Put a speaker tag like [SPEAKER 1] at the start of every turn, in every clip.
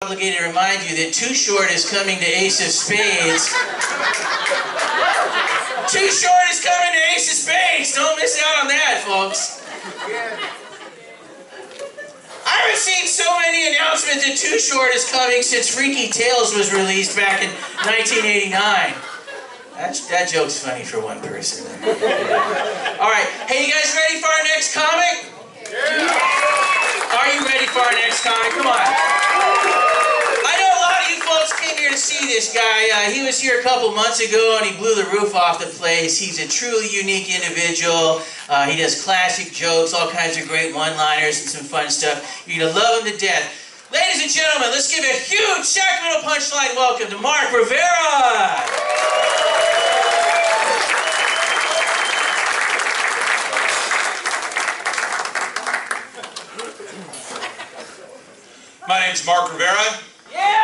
[SPEAKER 1] Obligated to remind you that Too Short is coming to Ace of Spades. Too Short is coming to Ace of Spades. Don't miss out on that, folks. I haven't seen so many announcements that Too Short is coming since Freaky Tales was released back in 1989. That joke's funny for one person. All right, hey, you guys ready for our next comic? Yeah. Are you ready for our next comic? Come on. I know a lot of you folks came here to see this guy. He was here a couple months ago and he blew the roof off the place. He's a truly unique individual. He does classic jokes, all kinds of great one-liners and some fun stuff. You're going to love him to death. Ladies and gentlemen, let's give a huge Sacramento Punchline welcome to Mark RAVERA.
[SPEAKER 2] My name's Mark RAVERA.
[SPEAKER 1] Yeah!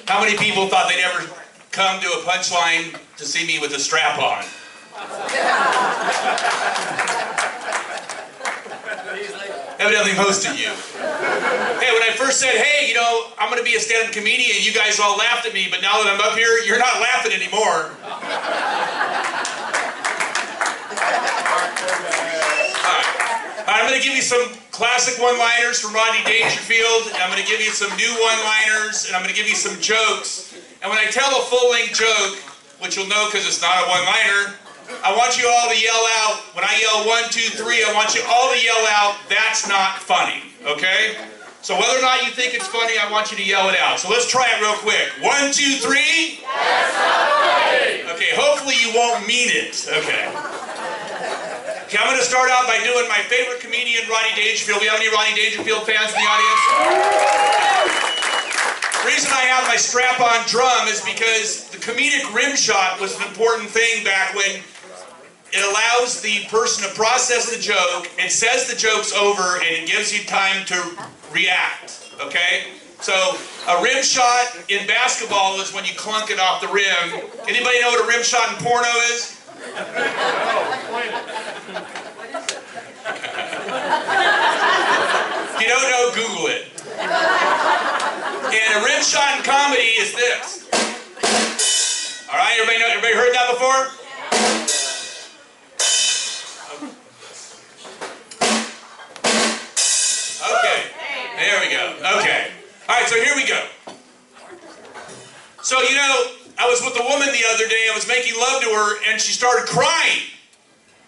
[SPEAKER 2] How many people thought they'd ever come to a punchline to see me with a strap on? Evidently most of you. Hey, when I first said, hey, you know, I'm going to be a stand-up comedian, you guys all laughed at me, but now that I'm up here, you're not laughing anymore. I'm going to give you some classic one-liners from Rodney Dangerfield, and I'm going to give you some new one-liners, and I'm going to give you some jokes. And when I tell a full-length joke, which you'll know because it's not a one-liner, I want you all to yell out, when I yell 1, 2, 3, I want you all to yell out, that's not funny, okay? So whether or not you think it's funny, I want you to yell it out. So let's try it real quick. 1, 2, 3. That's not funny. Okay, hopefully you won't mean it. Okay. Okay, I'm going to start out by doing my favorite comedian, Rodney Dangerfield. We have any Rodney Dangerfield fans in the audience? The reason I have my strap-on drum is because the comedic rim shot was an important thing back when it allows the person to process the joke, it says the joke's over, and it gives you time to react, okay? So, a rim shot in basketball is when you clunk it off the rim. Anybody know what a rim shot in porno is? If you don't know, Google it. And a rim shot in comedy is this. All right, everybody heard that before? Okay, there we go. Okay. All right, so here we go. So, you know, I was with a woman the other day, I was making love to her, and she started crying.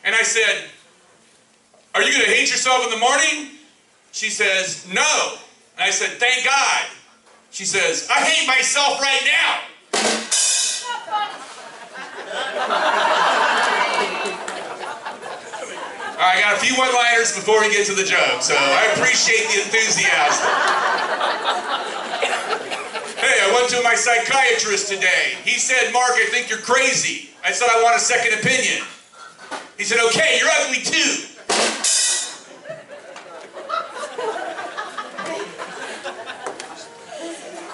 [SPEAKER 2] And I said, are you going to hate yourself in the morning? She says, no. And I said, thank God. She says, I hate myself right now. All right, I got a few one-liners before we get to the joke, so I appreciate the enthusiasm. Hey, I went to my psychiatrist today. He said, Mark, I think you're crazy. I said, I want a second opinion. He said, okay, you're ugly too.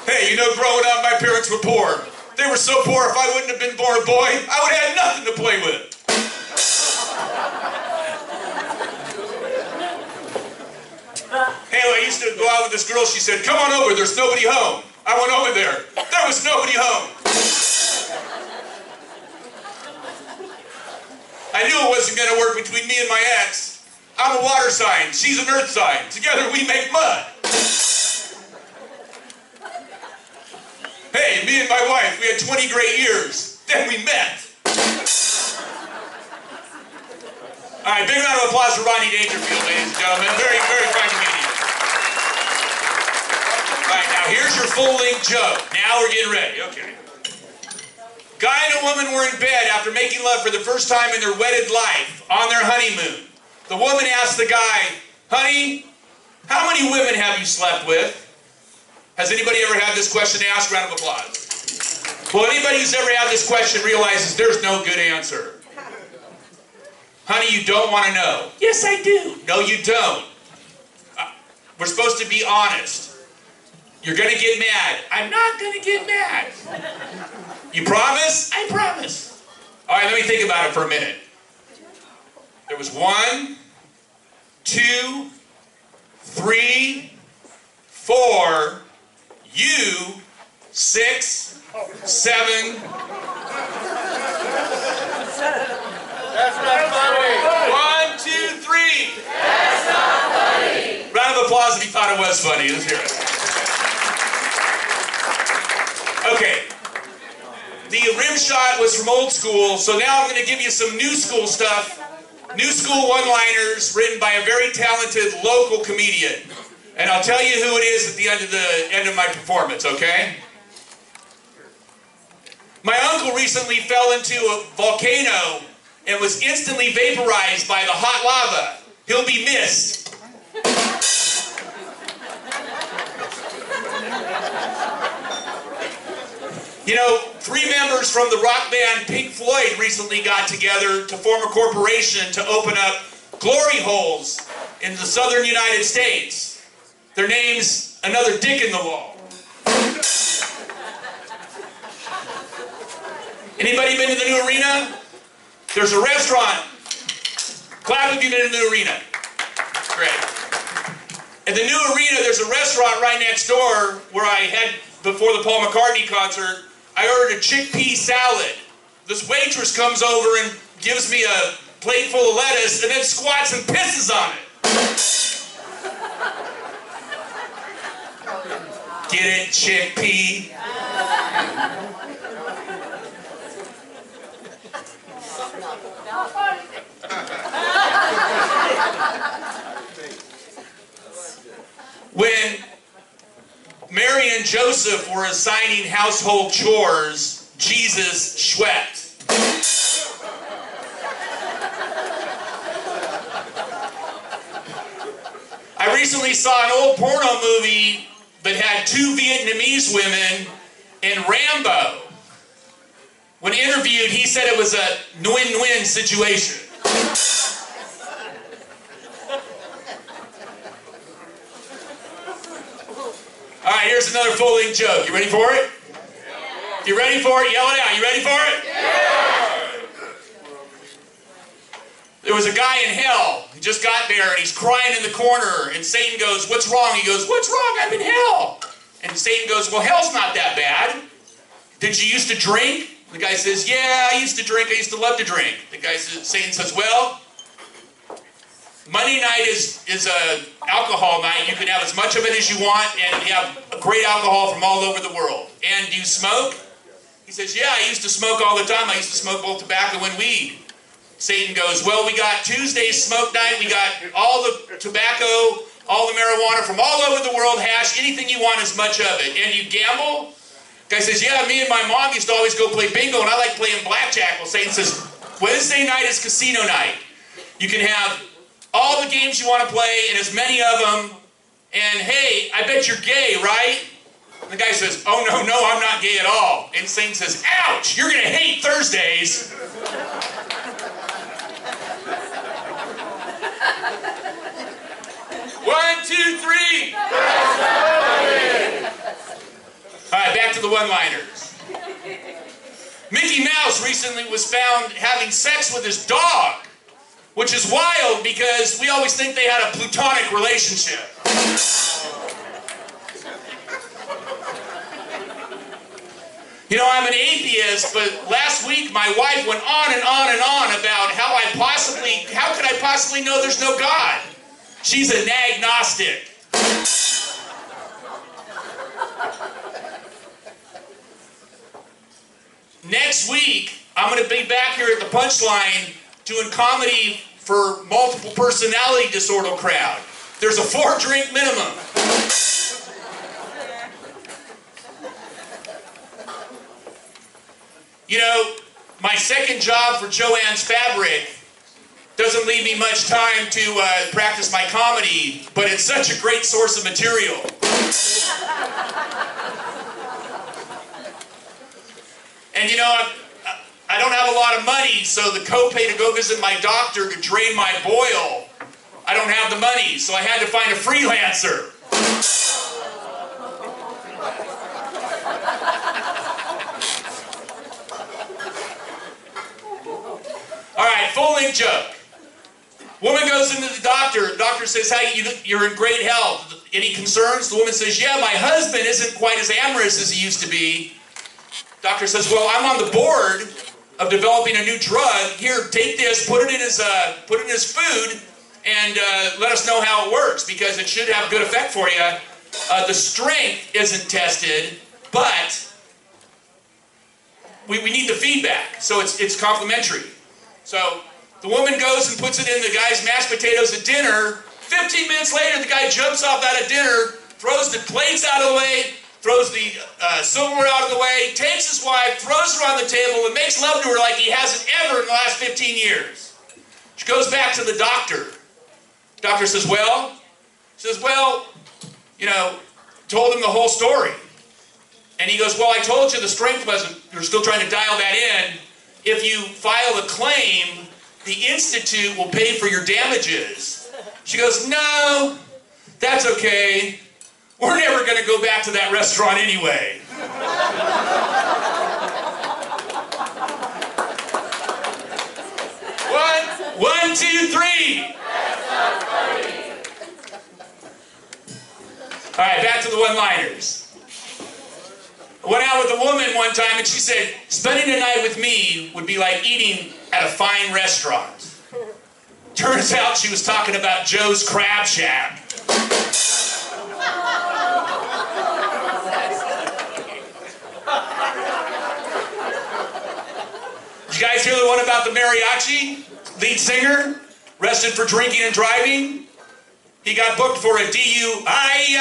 [SPEAKER 2] Hey, you know, growing up, my parents were poor. They were so poor, if I wouldn't have been born a boy, I would have had nothing to play with. Hey, I used to go out with this girl, she said, come on over, there's nobody home. I went over there. There was nobody home. I knew it wasn't going to work between me and my ex. I'm a water sign. She's an earth sign. Together we make mud. Hey, me and my wife, we had 20 great years. Then we met. All right, big round of applause for Rodney Dangerfield, ladies and gentlemen. Very, very fine comedian. All right, now here's your full-length joke. Now we're getting ready. Okay. Guy and a woman were in bed after making love for the first time in their wedded life on their honeymoon. The woman asked the guy, honey, how many women have you slept with? Has anybody ever had this question asked? Round of applause. Well, anybody who's ever had this question realizes there's no good answer. Honey, you don't want to know. Yes, I do. No, you don't. We're supposed to be honest. You're going to get mad. I'm not going to get mad. You promise? I promise. All right, let me think about it for a minute. There was 1, 2, 3, 4, U, 6, 7.
[SPEAKER 3] That's not funny.
[SPEAKER 2] 1, 2, 3.
[SPEAKER 3] That's not funny.
[SPEAKER 2] Round of applause if you thought it was funny. Let's hear it. Okay. The rim shot was from old school, so now I'm going to give you some new school stuff. New school one-liners written by a very talented local comedian. And I'll tell you who it is at the end of my performance, okay? My uncle recently fell into a volcano and was instantly vaporized by the hot lava. He'll be missed. You know, 3 members from the rock band Pink Floyd recently got together to form a corporation to open up glory holes in the southern United States. Their name's Another Dick in the Wall. Anybody been to the new arena? There's a restaurant. Clap if you've been to the new arena. Great. At the new arena, there's a restaurant right next door where I had, before the Paul McCartney concert, I ordered a chickpea salad. This waitress comes over and gives me a plate full of lettuce and then squats and pisses on it. Get it, chickpea? When Mary and Joseph were assigning household chores, Jesus sweat. I recently saw an old porno movie that had 2 Vietnamese women in Rambo. When interviewed, he said it was a win-win situation. All right, here's another full-length joke. You ready for it? Yeah. You ready for it? Yell it out. You ready for it? Yeah. There was a guy in hell. He just got there, and he's crying in the corner, and Satan goes, "What's wrong?" He goes, "What's wrong? I'm in hell." And Satan goes, "Well, hell's not that bad. Did you used to drink?" The guy says, "Yeah, I used to drink. I used to love to drink." The guy says, Satan says, "Well, Monday night is a alcohol night. You can have as much of it as you want, and we have great alcohol from all over the world. And do you smoke?" He says, "Yeah, I used to smoke all the time. I used to smoke both tobacco and weed." Satan goes, "Well, we got Tuesday's smoke night. We got all the tobacco, all the marijuana from all over the world, hash, anything you want, as much of it. And you gamble?" Guy says, "Yeah, me and my mom used to always go play bingo, and I like playing blackjack." Well, Satan says, "Wednesday night is casino night. You can have all the games you want to play, and as many of them, and hey, I bet you're gay, right?" And the guy says, "Oh, no, I'm not gay at all." And Satan says, "Ouch, you're going to hate Thursdays." One, two, three. All right, back to the one-liners. Mickey Mouse recently was found having sex with his dog, which is wild because we always think they had a platonic relationship. You know, I'm an atheist, but last week my wife went on and on and on about how could I possibly know there's no God? She's an agnostic. Next week, I'm going to be back here at the Punchline doing comedy for multiple personality disorder crowd. There's a 4-drink minimum. You know, my second job for Joann's Fabric doesn't leave me much time to practice my comedy, but it's such a great source of material. And you know, I don't have a lot of money, so the copay to go visit my doctor to drain my boil, I don't have the money, so I had to find a freelancer. All right, full-length joke. Woman goes into the doctor. The doctor says, "Hey, you're in great health. Any concerns?" The woman says, "Yeah, my husband isn't quite as amorous as he used to be." Doctor says, "Well, I'm on the board of developing a new drug. Here, take this, put it in his food, and let us know how it works, because it should have a good effect for you. The strength isn't tested, but we need the feedback, so it's complimentary." So the woman goes and puts it in the guy's mashed potatoes at dinner. 15 minutes later, the guy jumps off out of dinner, throws the plates out of the way, throws the silverware out of the way, takes his wife, throws her on the table, and makes love to her like he hasn't ever in the last 15 years. She goes back to the doctor. Doctor says, "Well?" She says, "Well, told him the whole story." And he goes, "Well, I told you the strength wasn't, you're still trying to dial that in. If you file a claim, the Institute will pay for your damages." She goes, "No, that's okay. We're never going to go back to that restaurant anyway." One, two, three. All right, back to the one-liners. I went out with a woman one time and she said, "Spending a night with me would be like eating at a fine restaurant." Turns out she was talking about Joe's Crab Shack. Did you guys hear the one about the mariachi lead singer arrested for drinking and driving? He got booked for a DUI.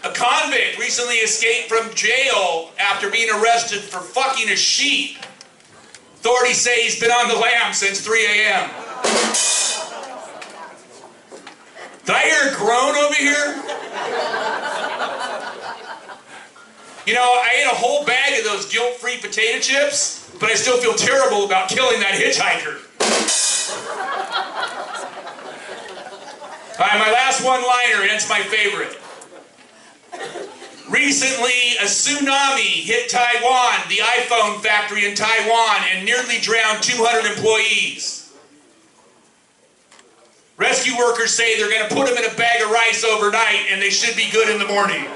[SPEAKER 2] A convict recently escaped from jail after being arrested for fucking a sheep. Authorities say he's been on the lam since 3 a.m. Did I hear a groan over here? I ate a whole bag of those guilt-free potato chips, but I still feel terrible about killing that hitchhiker. All right, my last one-liner, and it's my favorite. Recently, a tsunami hit Taiwan, the iPhone factory in Taiwan, and nearly drowned 200 employees. Rescue workers say they're going to put them in a bag of rice overnight, and they should be good in the morning.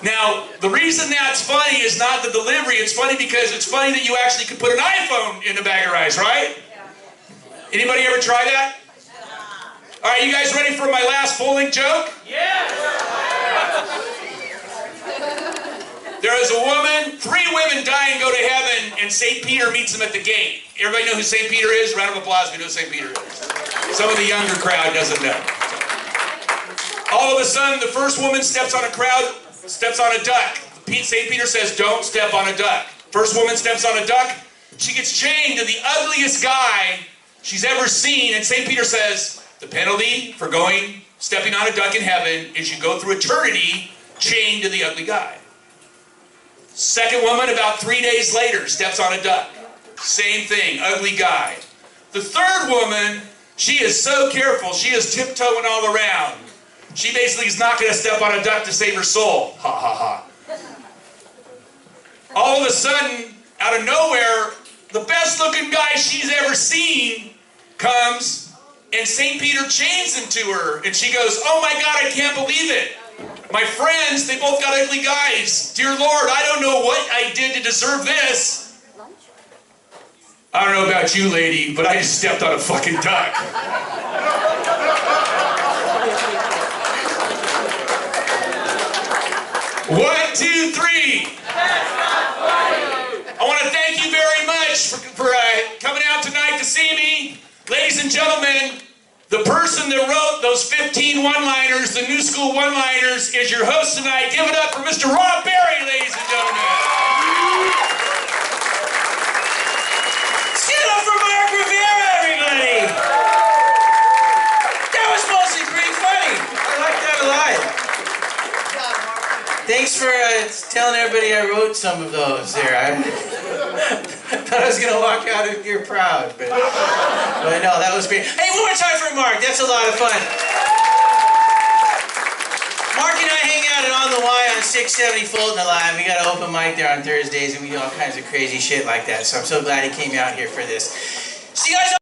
[SPEAKER 2] Now, the reason that's funny is not the delivery. It's funny because it's funny that you actually could put an iPhone in a bag of rice, right? Anybody ever try that? All right, you guys ready for my last full-length joke?
[SPEAKER 3] Yes!
[SPEAKER 2] There is a woman, 3 women die and go to heaven, and St. Peter meets them at the gate. Everybody know who St. Peter is? Round of applause if you know who St. Peter is. Some of the younger crowd doesn't know. All of a sudden, the first woman steps on a duck. St. Peter says, "Don't step on a duck." First woman steps on a duck. She gets chained to the ugliest guy she's ever seen, and St. Peter says, "The penalty for stepping on a duck in heaven is you go through eternity chained to the ugly guy." Second woman, about 3 days later, steps on a duck. Same thing, ugly guy. The third woman, she is so careful, she is tiptoeing all around. She basically is not going to step on a duck to save her soul. Ha ha ha. All of a sudden, out of nowhere, the best looking guy she's ever seen comes, and St. Peter chains him to her, and she goes, "Oh my God, I can't believe it. My friends, they both got ugly guys. Dear Lord, I don't know what I did to deserve this." I don't know about you, lady, but I just stepped on a fucking duck. 1, 2, 3.
[SPEAKER 3] That's not funny.
[SPEAKER 2] I want to thank you very much for coming out tonight to see me. Ladies and gentlemen, the person that wrote those 15 one-liners, the new school one-liners, is your host tonight. Give it up for Mr. Rob Berry, ladies and gentlemen.
[SPEAKER 1] Give it up for Mark Rivera, everybody. That was mostly pretty funny. I like that a lot. Thanks for telling everybody I wrote some of those there. I thought I was going to walk out of here proud, but no, that was great. Hey, one more time for Mark. That's a lot of fun. it on the Y on 670 Fulton Alive. We got an open mic there on Thursdays, and we do all kinds of crazy shit like that. So I'm so glad he came out here for this. See you guys.